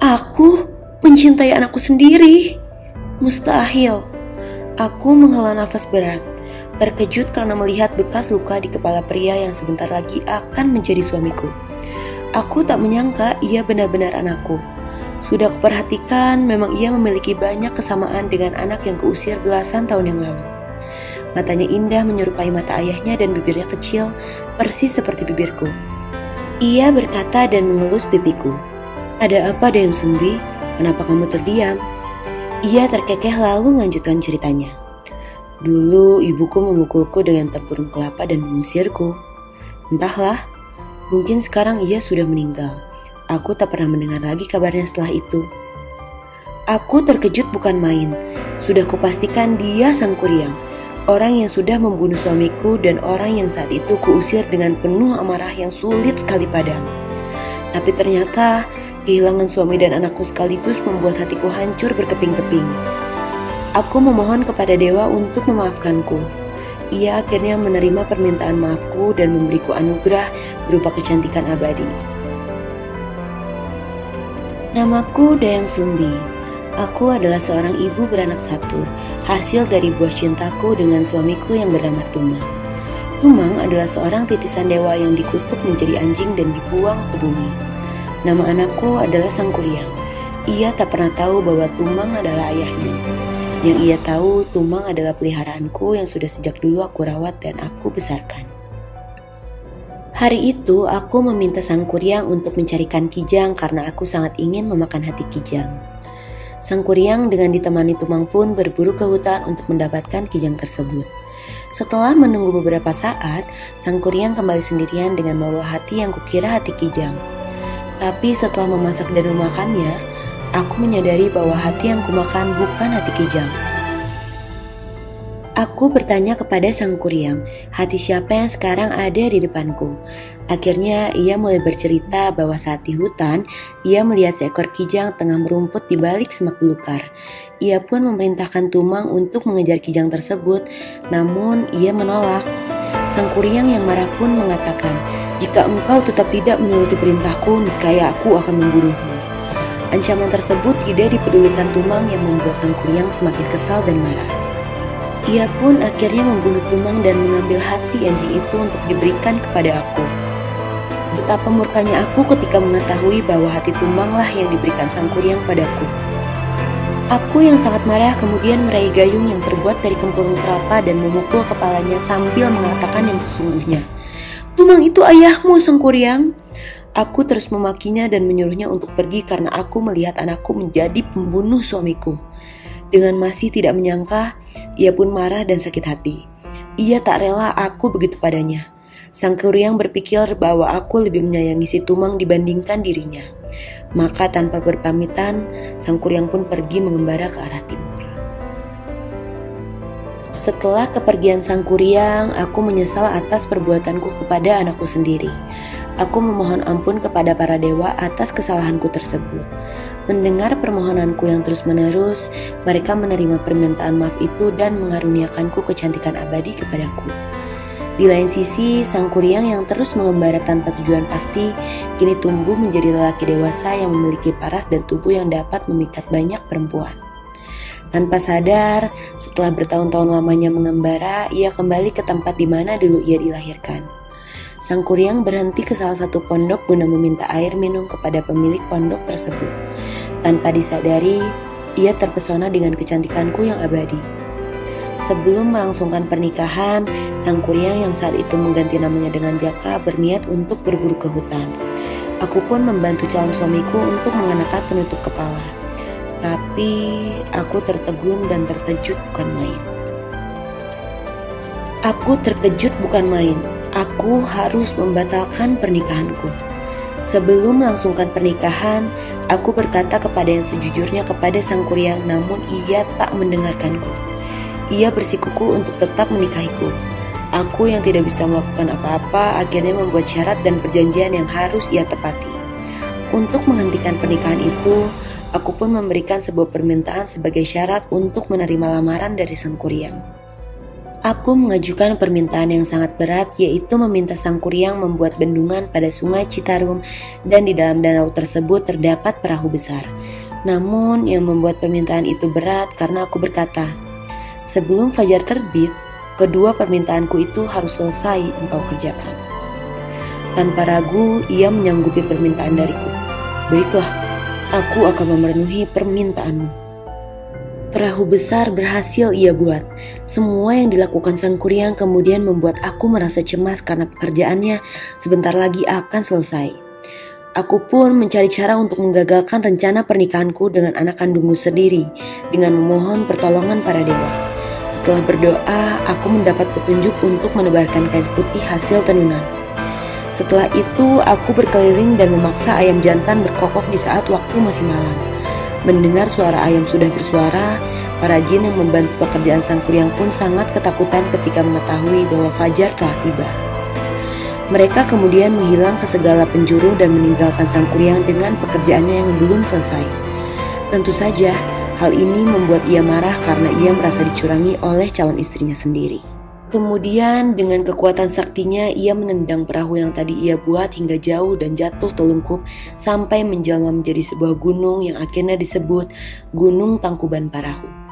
Aku mencintai anakku sendiri. Mustahil. Aku menghela nafas berat, terkejut karena melihat bekas luka di kepala pria yang sebentar lagi akan menjadi suamiku. Aku tak menyangka ia benar-benar anakku. Sudah kuperhatikan, memang ia memiliki banyak kesamaan dengan anak yang kuusir belasan tahun yang lalu. Matanya indah menyerupai mata ayahnya dan bibirnya kecil, persis seperti bibirku. Ia berkata dan mengelus pipiku. "Ada apa Dayang Sumbi? Kenapa kamu terdiam?" Ia terkekeh lalu melanjutkan ceritanya. "Dulu ibuku memukulku dengan tempurung kelapa dan mengusirku. Entahlah, mungkin sekarang ia sudah meninggal. Aku tak pernah mendengar lagi kabarnya setelah itu." Aku terkejut bukan main. Sudah kupastikan dia sang Kuryang, orang yang sudah membunuh suamiku dan orang yang saat itu kuusir dengan penuh amarah yang sulit sekali padam. Tapi ternyata kehilangan suami dan anakku sekaligus membuat hatiku hancur berkeping-keping. Aku memohon kepada dewa untuk memaafkanku. Ia akhirnya menerima permintaan maafku dan memberiku anugerah berupa kecantikan abadi. Namaku Dayang Sumbi. Aku adalah seorang ibu beranak satu, hasil dari buah cintaku dengan suamiku yang bernama Tumang. Tumang adalah seorang titisan dewa yang dikutuk menjadi anjing dan dibuang ke bumi. Nama anakku adalah Sang Kuryang. Ia tak pernah tahu bahwa Tumang adalah ayahnya. Yang ia tahu, Tumang adalah peliharaanku yang sudah sejak dulu aku rawat dan aku besarkan. Hari itu aku meminta Sang Kuryang untuk mencarikan Kijang karena aku sangat ingin memakan hati Kijang. Sang Kuryang dengan ditemani Tumang pun berburu ke hutan untuk mendapatkan Kijang tersebut. Setelah menunggu beberapa saat, Sang Kuryang kembali sendirian dengan membawa hati yang kukira hati Kijang. Tapi setelah memasak dan memakannya, aku menyadari bahwa hati yang kumakan bukan hati Kijang. Aku bertanya kepada Sang Kuryang, hati siapa yang sekarang ada di depanku? Akhirnya ia mulai bercerita bahwa saat di hutan, ia melihat seekor Kijang tengah merumput di balik semak belukar. Ia pun memerintahkan Tumang untuk mengejar Kijang tersebut, namun ia menolak. Sang Kuryang yang marah pun mengatakan, "Jika engkau tetap tidak menuruti perintahku, niscaya aku akan membunuhmu." Ancaman tersebut tidak dipedulikan Tumang yang membuat Sang Kuryang semakin kesal dan marah. Ia pun akhirnya membunuh Tumang dan mengambil hati anjing itu untuk diberikan kepada aku. Betapa murkanya aku ketika mengetahui bahwa hati Tumanglah yang diberikan Sang Kuryang padaku. Aku yang sangat marah kemudian meraih gayung yang terbuat dari kempurung kelapa dan memukul kepalanya sambil mengatakan yang sesungguhnya, "Tumang itu ayahmu, Sang Kuryang." Aku terus memakinya dan menyuruhnya untuk pergi karena aku melihat anakku menjadi pembunuh suamiku. Dengan masih tidak menyangka, ia pun marah dan sakit hati. Ia tak rela aku begitu padanya. Sang Kuryang berpikir bahwa aku lebih menyayangi si Tumang dibandingkan dirinya. Maka tanpa berpamitan, Sang Kuryang pun pergi mengembara ke arah timur. Setelah kepergian Sang Kuryang, aku menyesal atas perbuatanku kepada anakku sendiri. Aku memohon ampun kepada para dewa atas kesalahanku tersebut. Mendengar permohonanku yang terus-menerus, mereka menerima permintaan maaf itu dan mengaruniakanku kecantikan abadi kepadaku. Di lain sisi, Sang Kuryang yang terus mengembara tanpa tujuan pasti, kini tumbuh menjadi lelaki dewasa yang memiliki paras dan tubuh yang dapat memikat banyak perempuan. Tanpa sadar, setelah bertahun-tahun lamanya mengembara, ia kembali ke tempat di mana dulu ia dilahirkan. Sang Kuryang berhenti ke salah satu pondok guna meminta air minum kepada pemilik pondok tersebut. Tanpa disadari, ia terpesona dengan kecantikanku yang abadi. Sebelum melangsungkan pernikahan, Sang Kuryang yang saat itu mengganti namanya dengan Jaka berniat untuk berburu ke hutan. Aku pun membantu calon suamiku untuk mengenakan penutup kepala. Tapi aku tertegun dan terkejut bukan main. Aku terkejut bukan main. Aku harus membatalkan pernikahanku. Sebelum melangsungkan pernikahan, aku berkata kepada yang sejujurnya kepada Sang Kuryang, namun ia tak mendengarkanku. Ia bersikukuh untuk tetap menikahiku. Aku yang tidak bisa melakukan apa-apa akhirnya membuat syarat dan perjanjian yang harus ia tepati. Untuk menghentikan pernikahan itu, aku pun memberikan sebuah permintaan sebagai syarat untuk menerima lamaran dari Sang Kuryang. Aku mengajukan permintaan yang sangat berat, yaitu meminta Sang Kuryang membuat bendungan pada sungai Citarum dan di dalam danau tersebut terdapat perahu besar. Namun yang membuat permintaan itu berat karena aku berkata, sebelum fajar terbit, kedua permintaanku itu harus selesai engkau kerjakan. Tanpa ragu, ia menyanggupi permintaan dariku. Baiklah, aku akan memenuhi permintaanmu. Perahu besar berhasil ia buat. Semua yang dilakukan Sang Kuryang kemudian membuat aku merasa cemas karena pekerjaannya sebentar lagi akan selesai. Aku pun mencari cara untuk menggagalkan rencana pernikahanku dengan anak kandungku sendiri dengan memohon pertolongan para dewa. Setelah berdoa, aku mendapat petunjuk untuk menebarkan kain putih hasil tenunan. Setelah itu, aku berkeliling dan memaksa ayam jantan berkokok di saat waktu masih malam. Mendengar suara ayam sudah bersuara, para jin yang membantu pekerjaan Sang Kuryang pun sangat ketakutan ketika mengetahui bahwa fajar telah tiba. Mereka kemudian menghilang ke segala penjuru dan meninggalkan Sang Kuryang dengan pekerjaannya yang belum selesai. Tentu saja, hal ini membuat ia marah karena ia merasa dicurangi oleh calon istrinya sendiri. Kemudian dengan kekuatan saktinya ia menendang perahu yang tadi ia buat hingga jauh dan jatuh telungkup sampai menjelma menjadi sebuah gunung yang akhirnya disebut Gunung Tangkuban Parahu.